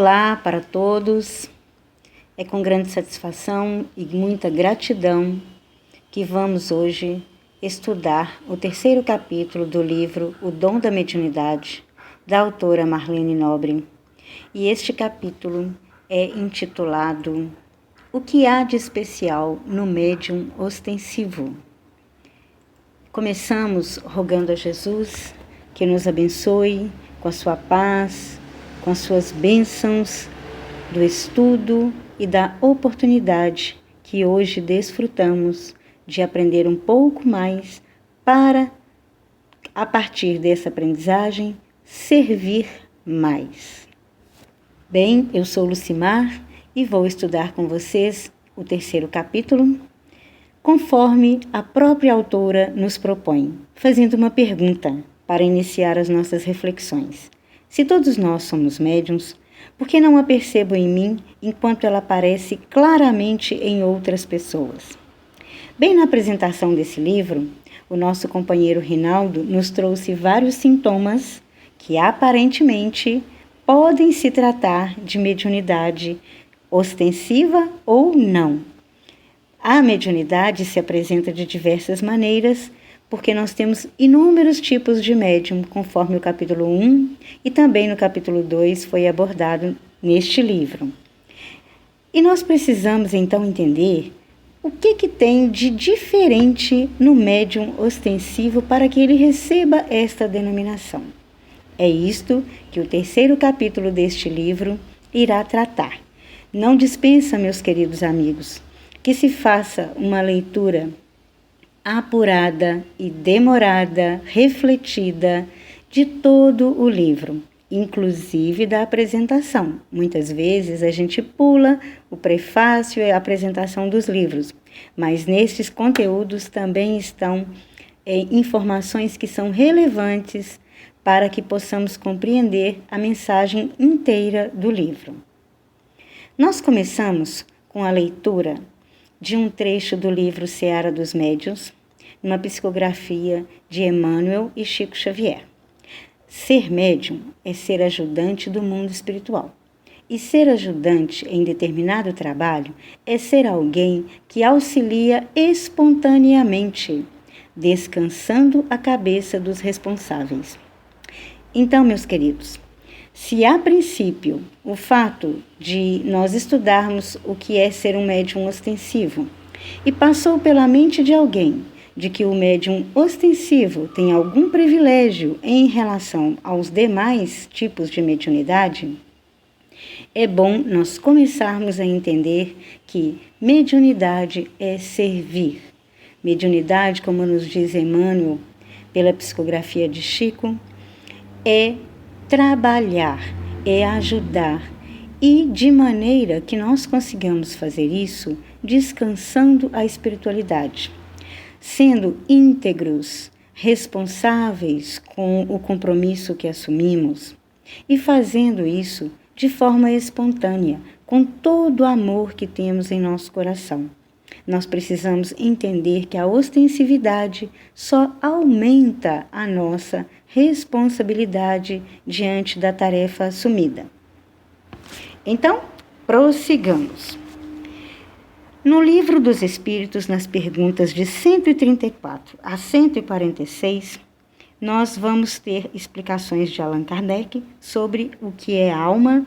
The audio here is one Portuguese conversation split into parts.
Olá para todos, é com grande satisfação e muita gratidão que vamos hoje estudar o terceiro capítulo do livro O Dom da Mediunidade, da autora Marlene Nobre. E este capítulo é intitulado O que há de especial no médium ostensivo? Começamos rogando a Jesus que nos abençoe com a sua paz, com as suas bênçãos do estudo e da oportunidade que hoje desfrutamos de aprender um pouco mais para, a partir dessa aprendizagem, servir mais. Bem, eu sou Lucimar e vou estudar com vocês o terceiro capítulo, conforme a própria autora nos propõe, fazendo uma pergunta para iniciar as nossas reflexões. Se todos nós somos médiuns, por que não a percebo em mim enquanto ela aparece claramente em outras pessoas? Bem na apresentação desse livro, o nosso companheiro Rinaldo nos trouxe vários sintomas que aparentemente podem se tratar de mediunidade ostensiva ou não. A mediunidade se apresenta de diversas maneiras, porque nós temos inúmeros tipos de médium, conforme o capítulo 1 e também no capítulo 2 foi abordado neste livro. E nós precisamos então entender o que tem de diferente no médium ostensivo para que ele receba esta denominação. É isto que o terceiro capítulo deste livro irá tratar. Não dispensa, meus queridos amigos, que se faça uma leitura apurada e demorada, refletida de todo o livro, inclusive da apresentação. Muitas vezes a gente pula o prefácio e a apresentação dos livros, mas nestes conteúdos também estão informações que são relevantes para que possamos compreender a mensagem inteira do livro. Nós começamos com a leitura de um trecho do livro Seara dos Médiuns, numa psicografia de Emmanuel e Chico Xavier. Ser médium é ser ajudante do mundo espiritual. E ser ajudante em determinado trabalho é ser alguém que auxilia espontaneamente, descansando a cabeça dos responsáveis. Então, meus queridos, se a princípio o fato de nós estudarmos o que é ser um médium ostensivo e passou pela mente de alguém de que o médium ostensivo tem algum privilégio em relação aos demais tipos de mediunidade, é bom nós começarmos a entender que mediunidade é servir. Mediunidade, como nos diz Emmanuel, pela psicografia de Chico, é trabalhar, é ajudar, e de maneira que nós consigamos fazer isso descansando a espiritualidade, sendo íntegros, responsáveis com o compromisso que assumimos e fazendo isso de forma espontânea, com todo o amor que temos em nosso coração. Nós precisamos entender que a ostensividade só aumenta a nossa responsabilidade diante da tarefa assumida. Então, prossigamos. No Livro dos Espíritos, nas perguntas de 134 a 146, nós vamos ter explicações de Allan Kardec sobre o que é alma,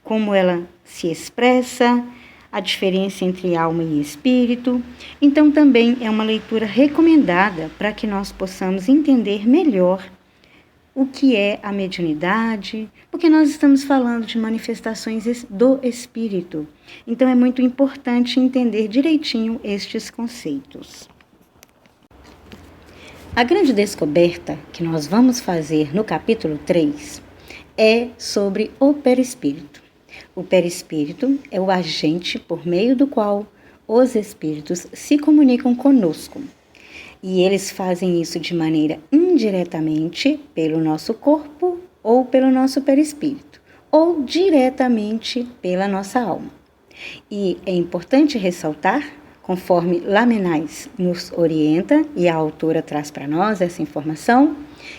como ela se expressa, a diferença entre alma e espírito. Então, também é uma leitura recomendada para que nós possamos entender melhor o que é a mediunidade, porque nós estamos falando de manifestações do espírito. Então, é muito importante entender direitinho estes conceitos. A grande descoberta que nós vamos fazer no capítulo 3 é sobre o perispírito. O perispírito é o agente por meio do qual os espíritos se comunicam conosco. E eles fazem isso de maneira indiretamente pelo nosso corpo ou pelo nosso perispírito, ou diretamente pela nossa alma. E é importante ressaltar, conforme Lamennais nos orienta, e a autora traz para nós essa informação,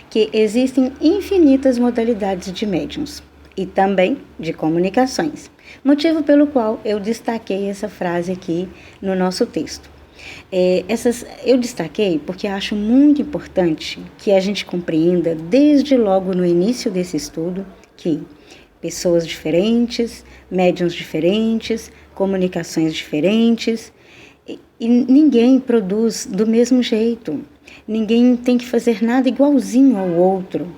que existem infinitas modalidades de médiuns. e também de comunicações. Motivo pelo qual eu destaquei essa frase aqui no nosso texto. Eu destaquei porque acho muito importante que a gente compreenda desde logo no início desse estudo que pessoas diferentes, médiuns diferentes, comunicações diferentes, e ninguém produz do mesmo jeito. Ninguém tem que fazer nada igualzinho ao outro.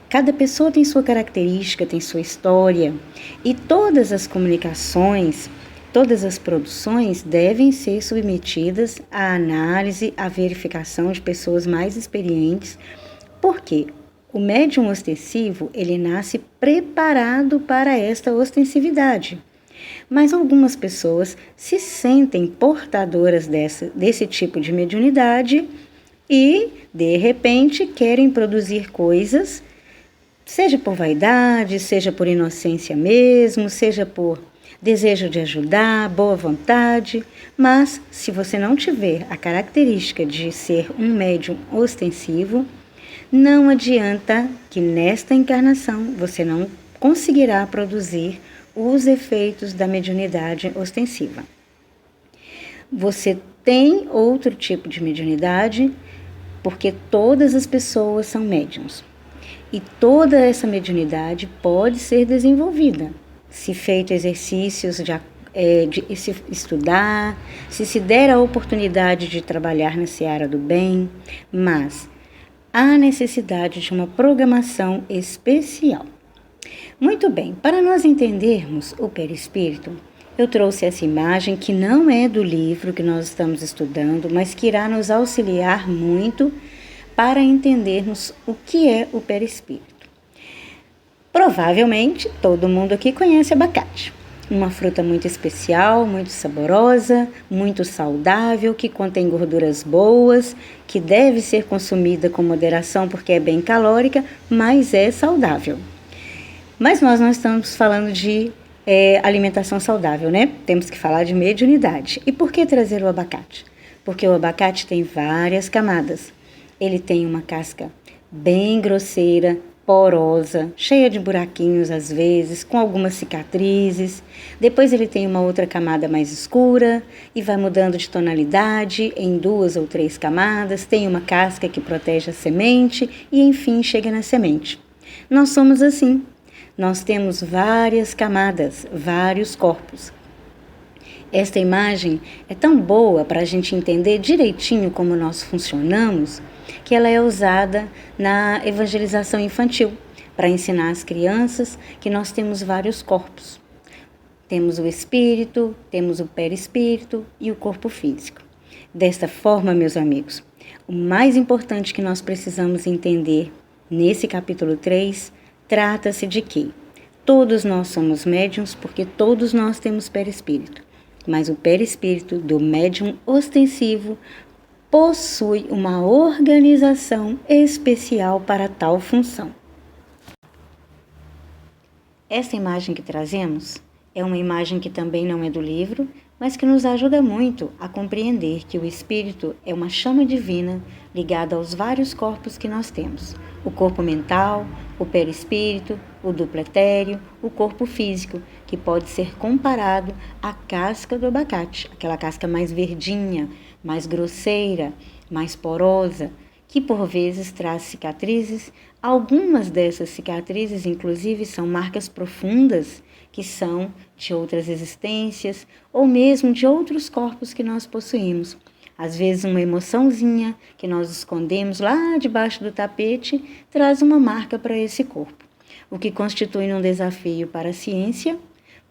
Cada pessoa tem sua característica, tem sua história, e todas as comunicações, todas as produções devem ser submetidas à análise, à verificação de pessoas mais experientes, porque o médium ostensivo, ele nasce preparado para esta ostensividade. Mas algumas pessoas se sentem portadoras desse tipo de mediunidade e, de repente, querem produzir coisas, seja por vaidade, seja por inocência mesmo, seja por desejo de ajudar, boa vontade, mas se você não tiver a característica de ser um médium ostensivo, não adianta que nesta encarnação você não conseguirá produzir os efeitos da mediunidade ostensiva. Você tem outro tipo de mediunidade, porque todas as pessoas são médiums. E toda essa mediunidade pode ser desenvolvida, se feito exercícios de se estudar, se der a oportunidade de trabalhar na seara do bem, mas há necessidade de uma programação especial. Muito bem, para nós entendermos o perispírito, eu trouxe essa imagem que não é do livro que nós estamos estudando, mas que irá nos auxiliar muito para entendermos o que é o perispírito. Provavelmente todo mundo aqui conhece abacate, uma fruta muito especial, muito saborosa, muito saudável, que contém gorduras boas, que deve ser consumida com moderação porque é bem calórica, mas é saudável. Mas nós não estamos falando de alimentação saudável, né? Temos que falar de mediunidade. E por que trazer o abacate? Porque o abacate tem várias camadas. Ele tem uma casca bem grosseira, porosa, cheia de buraquinhos às vezes, com algumas cicatrizes. Depois ele tem uma outra camada mais escura e vai mudando de tonalidade em 2 ou 3 camadas. Tem uma casca que protege a semente e, enfim, chega na semente. Nós somos assim. Nós temos várias camadas, vários corpos. Esta imagem é tão boa para a gente entender direitinho como nós funcionamos, que ela é usada na evangelização infantil, para ensinar as crianças que nós temos vários corpos. Temos o espírito, temos o perispírito e o corpo físico. Desta forma, meus amigos, o mais importante que nós precisamos entender nesse capítulo 3 trata-se de que todos nós somos médiuns porque todos nós temos perispírito, mas o perispírito do médium ostensivo possui uma organização especial para tal função. Esta imagem que trazemos é uma imagem que também não é do livro, mas que nos ajuda muito a compreender que o espírito é uma chama divina ligada aos vários corpos que nós temos. O corpo mental, o perispírito, o duplo etéreo, o corpo físico, que pode ser comparado à casca do abacate, aquela casca mais verdinha, mais grosseira, mais porosa, que por vezes traz cicatrizes. Algumas dessas cicatrizes, inclusive, são marcas profundas que são de outras existências ou mesmo de outros corpos que nós possuímos. Às vezes uma emoçãozinha que nós escondemos lá debaixo do tapete traz uma marca para esse corpo, o que constitui um desafio para a ciência,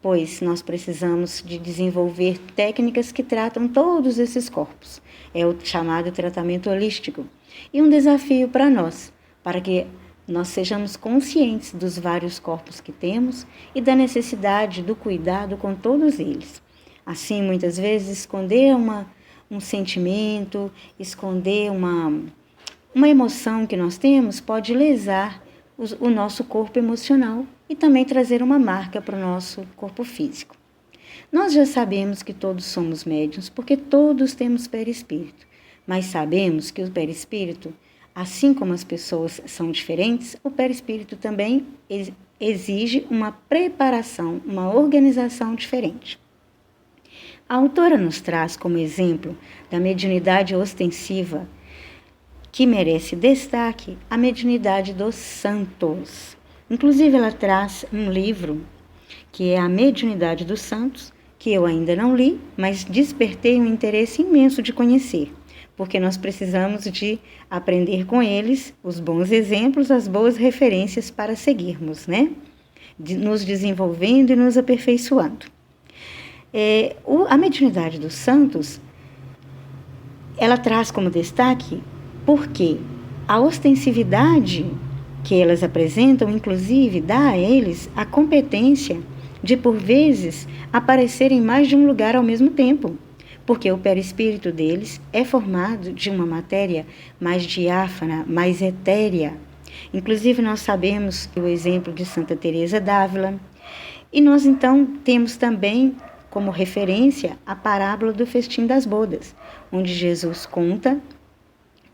pois nós precisamos de desenvolver técnicas que tratam todos esses corpos. É o chamado tratamento holístico. E um desafio para nós, para que nós sejamos conscientes dos vários corpos que temos e da necessidade do cuidado com todos eles. Assim, muitas vezes, esconder um sentimento, esconder uma emoção que nós temos pode lesar o nosso corpo emocional e também trazer uma marca para o nosso corpo físico. Nós já sabemos que todos somos médiuns porque todos temos perispírito, mas sabemos que o perispírito, assim como as pessoas são diferentes, o perispírito também exige uma preparação, uma organização diferente. A autora nos traz como exemplo da mediunidade ostensiva, que merece destaque, a mediunidade dos santos. Inclusive, ela traz um livro que é A Mediunidade dos Santos, que eu ainda não li, mas despertei um interesse imenso de conhecer, porque nós precisamos de aprender com eles os bons exemplos, as boas referências para seguirmos, né? Nos desenvolvendo e nos aperfeiçoando. A mediunidade dos santos, ela traz como destaque porque a ostensividade que elas apresentam, inclusive, dá a eles a competência de, por vezes, aparecer em mais de um lugar ao mesmo tempo, porque o perispírito deles é formado de uma matéria mais diáfana, mais etérea. Inclusive, nós sabemos o exemplo de Santa Teresa d'Ávila, e nós, então, temos também como referência a parábola do festim das bodas, onde Jesus conta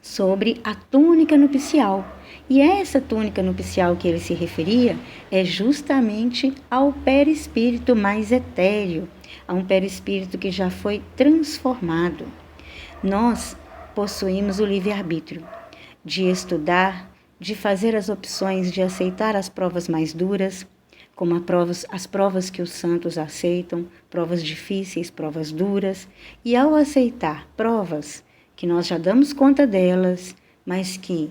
sobre a túnica nupcial. E essa túnica nupcial que ele se referia é justamente ao perispírito mais etéreo, a um perispírito que já foi transformado. Nós possuímos o livre-arbítrio de estudar, de fazer as opções, de aceitar as provas mais duras, como as provas que os santos aceitam, provas difíceis, provas duras, e ao aceitar provas que nós já damos conta delas, mas que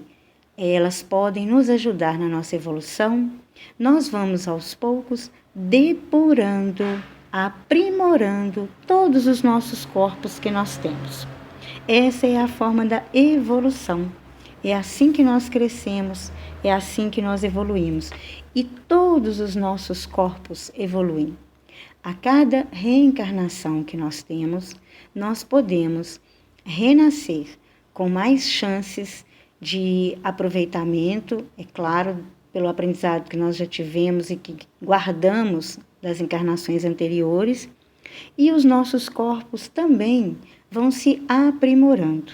elas podem nos ajudar na nossa evolução, nós vamos aos poucos depurando, aprimorando todos os nossos corpos que nós temos. Essa é a forma da evolução. É assim que nós crescemos, é assim que nós evoluímos. E todos os nossos corpos evoluem. A cada reencarnação que nós temos, nós podemos renascer com mais chances de aproveitamento, é claro, pelo aprendizado que nós já tivemos e que guardamos das encarnações anteriores, e os nossos corpos também vão se aprimorando.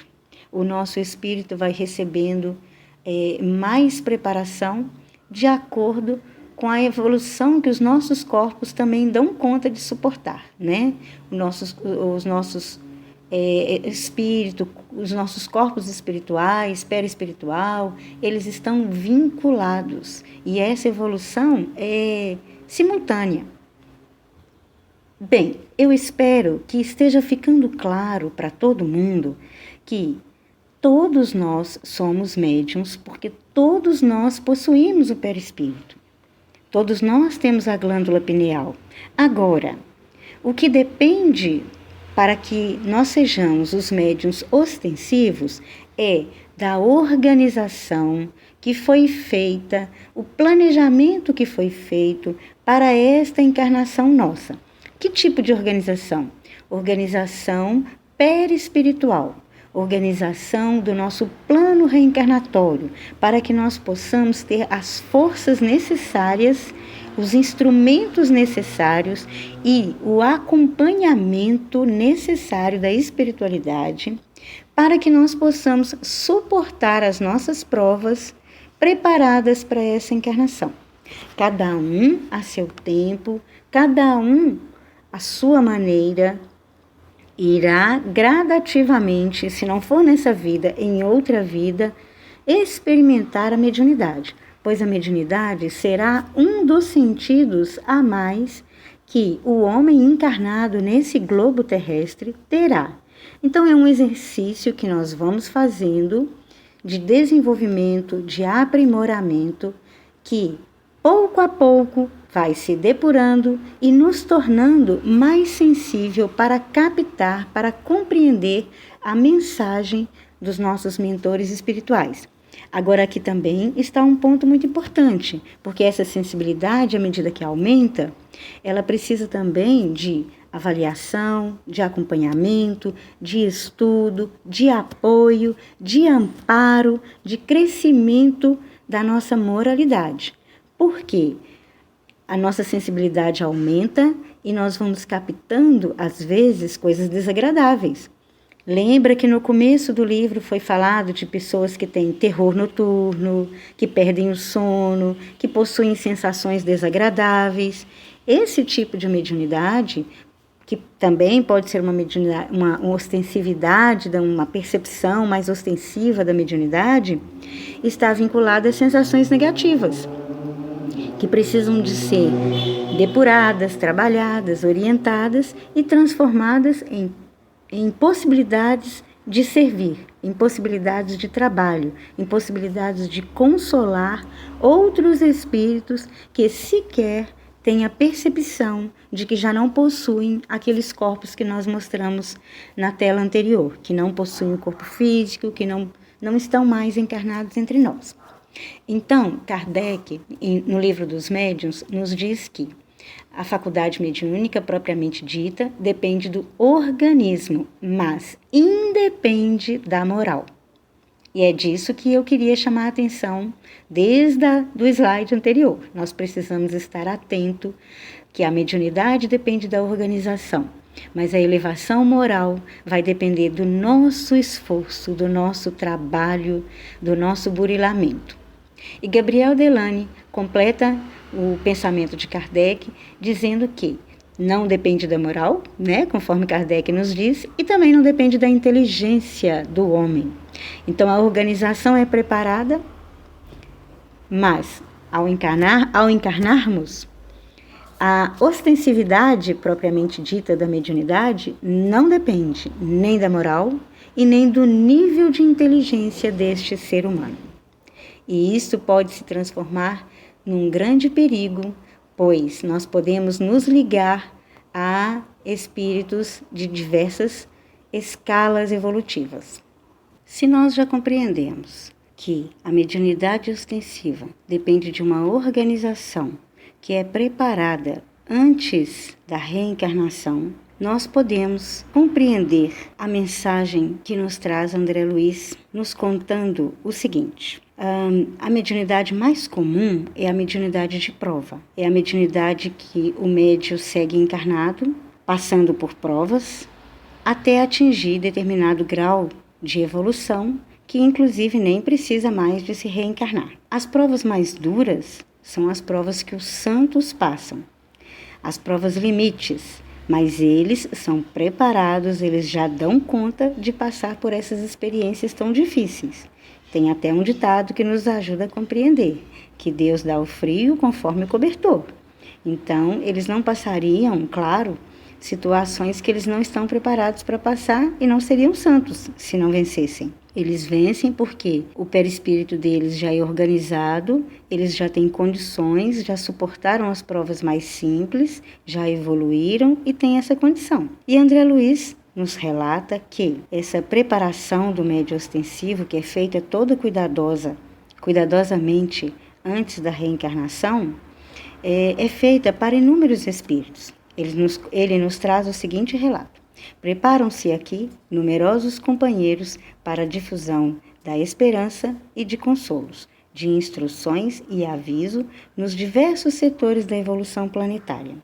O nosso espírito vai recebendo mais preparação de acordo com a evolução que os nossos corpos também dão conta de suportar, né? Os nossos espírito, os nossos corpos espirituais, perispiritual, eles estão vinculados e essa evolução é simultânea. Bem, eu espero que esteja ficando claro para todo mundo que todos nós somos médiuns, porque todos nós possuímos o perispírito. Todos nós temos a glândula pineal. Agora, o que depende para que nós sejamos os médiuns ostensivos é da organização que foi feita, o planejamento que foi feito para esta encarnação nossa. Que tipo de organização? Organização perispiritual. Organização do nosso plano reencarnatório, para que nós possamos ter as forças necessárias, os instrumentos necessários e o acompanhamento necessário da espiritualidade, para que nós possamos suportar as nossas provas preparadas para essa encarnação. Cada um a seu tempo, cada um à sua maneira, irá gradativamente, se não for nessa vida, em outra vida, experimentar a mediunidade, pois a mediunidade será um dos sentidos a mais que o homem encarnado nesse globo terrestre terá. Então é um exercício que nós vamos fazendo de desenvolvimento, de aprimoramento, que pouco a pouco vai se depurando e nos tornando mais sensível para captar, para compreender a mensagem dos nossos mentores espirituais. Agora, aqui também está um ponto muito importante, porque essa sensibilidade, à medida que aumenta, ela precisa também de avaliação, de acompanhamento, de estudo, de apoio, de amparo, de crescimento da nossa moralidade. Por quê? A nossa sensibilidade aumenta e nós vamos captando, às vezes, coisas desagradáveis. Lembra que no começo do livro foi falado de pessoas que têm terror noturno, que perdem o sono, que possuem sensações desagradáveis. Esse tipo de mediunidade, que também pode ser uma ostensividade, uma percepção mais ostensiva da mediunidade, está vinculada a sensações negativas, que precisam de ser depuradas, trabalhadas, orientadas e transformadas em possibilidades de servir, em possibilidades de trabalho, em possibilidades de consolar outros espíritos que sequer têm a percepção de que já não possuem aqueles corpos que nós mostramos na tela anterior, que não possuem o corpo físico, que não estão mais encarnados entre nós. Então, Kardec, no Livro dos Médiuns, nos diz que a faculdade mediúnica propriamente dita depende do organismo, mas independe da moral. E é disso que eu queria chamar a atenção desde o slide anterior. Nós precisamos estar atento que a mediunidade depende da organização, mas a elevação moral vai depender do nosso esforço, do nosso trabalho, do nosso burilamento. E Gabriel Delany completa o pensamento de Kardec dizendo que não depende da moral, conforme Kardec nos diz, e também não depende da inteligência do homem. Então a organização é preparada, mas ao encarnarmos, a ostensividade propriamente dita da mediunidade não depende nem da moral e nem do nível de inteligência deste ser humano. E isso pode se transformar num grande perigo, pois nós podemos nos ligar a espíritos de diversas escalas evolutivas. Se nós já compreendemos que a mediunidade ostensiva depende de uma organização que é preparada antes da reencarnação, nós podemos compreender a mensagem que nos traz André Luiz, nos contando o seguinte. A mediunidade mais comum é a mediunidade de prova. É a mediunidade que o médium segue encarnado, passando por provas, até atingir determinado grau de evolução, que inclusive nem precisa mais de se reencarnar. As provas mais duras são as provas que os santos passam, as provas limites, mas eles são preparados, eles já dão conta de passar por essas experiências tão difíceis. Tem até um ditado que nos ajuda a compreender, que Deus dá o frio conforme o cobertor. Então, eles não passariam, claro, situações que eles não estão preparados para passar e não seriam santos se não vencessem. Eles vencem porque o perispírito deles já é organizado, eles já têm condições, já suportaram as provas mais simples, já evoluíram e têm essa condição. E André Luiz nos relata que essa preparação do médium ostensivo, que é feita toda cuidadosamente antes da reencarnação, é feita para inúmeros espíritos. Ele nos traz o seguinte relato. Preparam-se aqui numerosos companheiros para a difusão da esperança e de consolos, de instruções e aviso nos diversos setores da evolução planetária.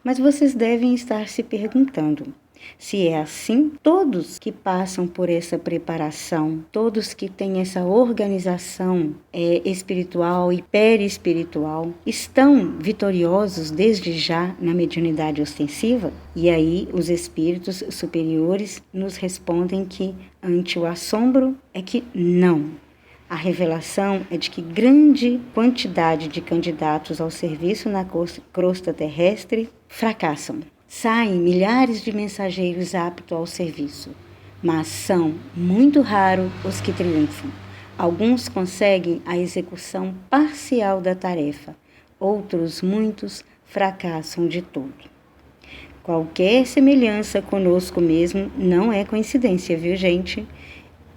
Mas vocês devem estar se perguntando, se é assim, todos que passam por essa preparação, todos que têm essa organização espiritual e perispiritual, estão vitoriosos desde já na mediunidade ostensiva? E aí os espíritos superiores nos respondem que, ante o assombro, é que não. A revelação é de que grande quantidade de candidatos ao serviço na crosta terrestre fracassam. Saem milhares de mensageiros aptos ao serviço, mas são muito raros os que triunfam. Alguns conseguem a execução parcial da tarefa, outros, muitos, fracassam de todo. Qualquer semelhança conosco mesmo não é coincidência, viu, gente?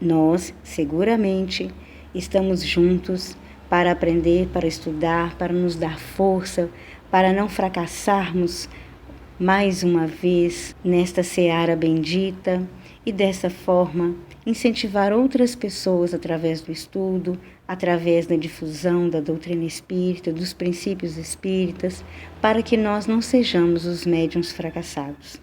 Nós, seguramente, estamos juntos para aprender, para estudar, para nos dar força, para não fracassarmos mais uma vez nesta seara bendita e dessa forma incentivar outras pessoas através do estudo, através da difusão da doutrina espírita, dos princípios espíritas, para que nós não sejamos os médiuns fracassados,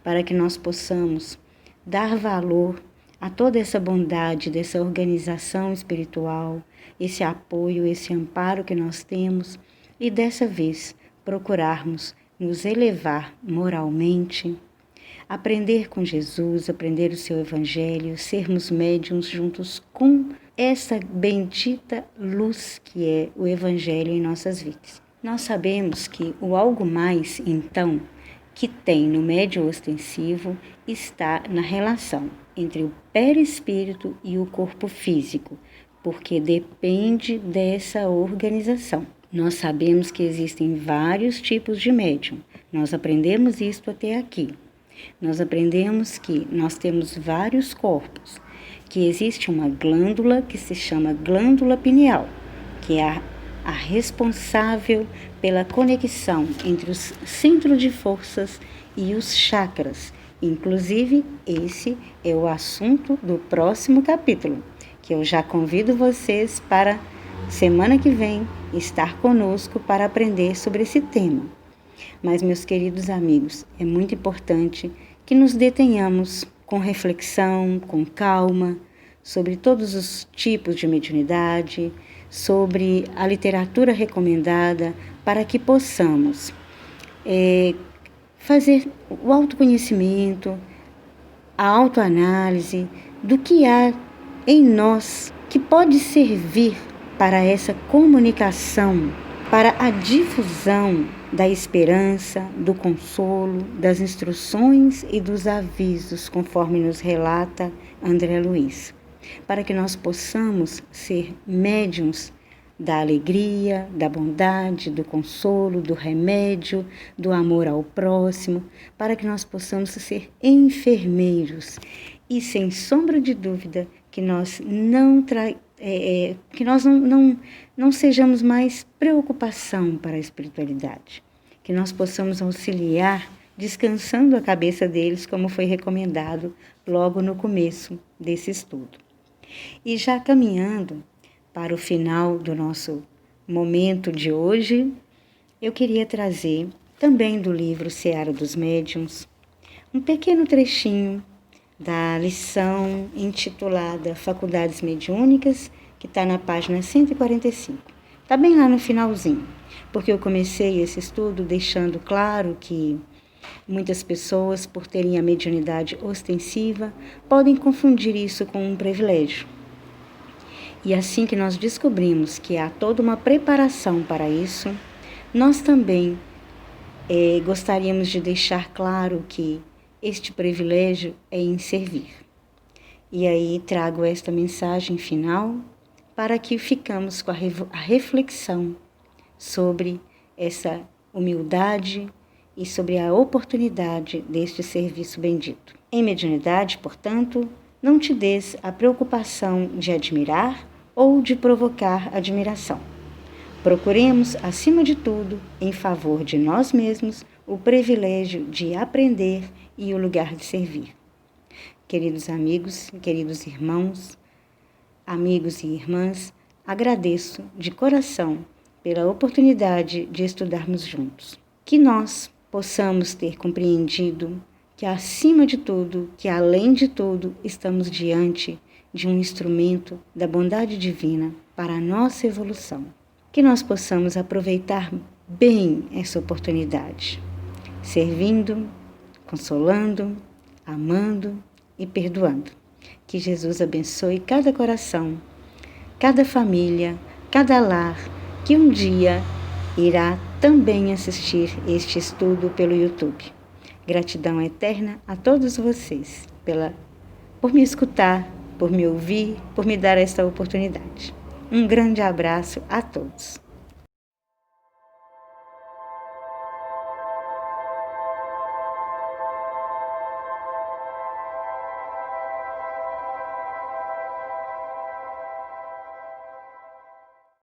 para que nós possamos dar valor a toda essa bondade dessa organização espiritual, esse apoio, esse amparo que nós temos e dessa vez procurarmos nos elevar moralmente, aprender com Jesus, aprender o seu Evangelho, sermos médiuns juntos com essa bendita luz que é o Evangelho em nossas vidas. Nós sabemos que o algo mais, então, que tem no médium ostensivo está na relação entre o perispírito e o corpo físico, porque depende dessa organização. Nós sabemos que existem vários tipos de médium. Nós aprendemos isso até aqui. Nós aprendemos que nós temos vários corpos, que existe uma glândula que se chama glândula pineal, que é a responsável pela conexão entre os centros de forças e os chakras. Inclusive, esse é o assunto do próximo capítulo, que eu já convido vocês para semana que vem estar conosco para aprender sobre esse tema. Mas, meus queridos amigos, é muito importante que nos detenhamos com reflexão, com calma, sobre todos os tipos de mediunidade, sobre a literatura recomendada, para que possamos fazer o autoconhecimento, a autoanálise do que há em nós que pode servir para essa comunicação, para a difusão da esperança, do consolo, das instruções e dos avisos, conforme nos relata André Luiz, para que nós possamos ser médiuns da alegria, da bondade, do consolo, do remédio, do amor ao próximo, para que nós possamos ser enfermeiros e, sem sombra de dúvida, que nós não sejamos mais preocupação para a espiritualidade, que nós possamos auxiliar descansando a cabeça deles, como foi recomendado logo no começo desse estudo. E já caminhando para o final do nosso momento de hoje, eu queria trazer também do livro Seara dos Médiuns um pequeno trechinho da lição intitulada Faculdades Mediúnicas, que está na página 145. Está bem lá no finalzinho, porque eu comecei esse estudo deixando claro que muitas pessoas, por terem a mediunidade ostensiva, podem confundir isso com um privilégio. E assim que nós descobrimos que há toda uma preparação para isso, nós também gostaríamos de deixar claro que este privilégio é em servir. E aí trago esta mensagem final para que ficamos com a reflexão sobre essa humildade e sobre a oportunidade deste serviço bendito. Em mediunidade, portanto, não te des a preocupação de admirar ou de provocar admiração. Procuremos, acima de tudo, em favor de nós mesmos, o privilégio de aprender e o lugar de servir. Queridos amigos, queridos irmãos, amigos e irmãs, agradeço de coração pela oportunidade de estudarmos juntos. Que nós possamos ter compreendido que, acima de tudo, que além de tudo, estamos diante de um instrumento da bondade divina para a nossa evolução. Que nós possamos aproveitar bem essa oportunidade, servindo, consolando, amando e perdoando. Que Jesus abençoe cada coração, cada família, cada lar que um dia irá também assistir este estudo pelo YouTube. Gratidão eterna a todos vocês por me escutar, por me ouvir, por me dar esta oportunidade. Um grande abraço a todos.